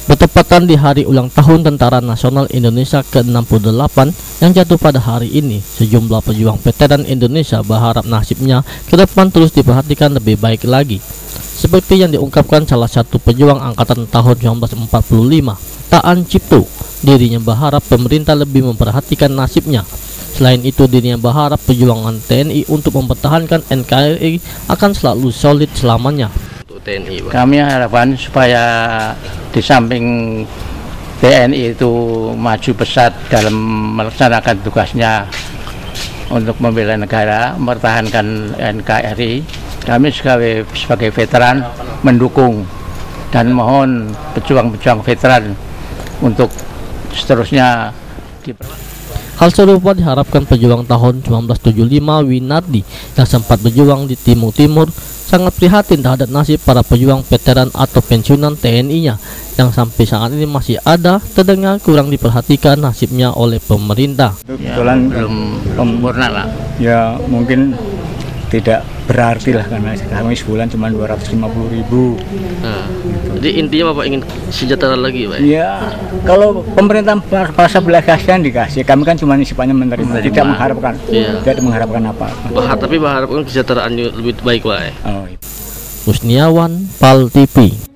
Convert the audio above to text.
Bertepatan di hari ulang tahun Tentara Nasional Indonesia ke-68 yang jatuh pada hari ini, sejumlah pejuang veteran Indonesia berharap nasibnya ke depan terus diperhatikan lebih baik lagi. Seperti yang diungkapkan salah satu pejuang angkatan tahun 1945, Taan Cipto, dirinya berharap pemerintah lebih memperhatikan nasibnya. Selain itu, dirinya berharap perjuangan TNI untuk mempertahankan NKRI akan selalu solid selamanya. TNI, kami harapkan supaya di samping TNI itu maju pesat dalam melaksanakan tugasnya untuk membela negara, mempertahankan NKRI, kami sebagai veteran mendukung dan mohon pejuang-pejuang veteran untuk seterusnya Hal serupa diharapkan pejuang tahun 1975 Winardi yang sempat berjuang di Timur Timur sangat prihatin terhadap nasib para pejuang veteran atau pensiunan TNI-nya yang sampai saat ini masih ada terdengar kurang diperhatikan nasibnya oleh pemerintah. Kebetulan belum sempurna lah. Ya mungkin tidak berarti lah karena kami sebulan cuma 250.000. Jadi intinya Bapak ingin sejahtera lagi, Pak? Ya kalau pemerintah merasa belas kasihan dikasih, kami kan cuma sifatnya menerima. Tidak mengharapkan, tidak mengharapkan apa. Tapi mengharapkan kesejahteraannya lebih baik, Pak. Oh, iya. Musniawan, PAL TV.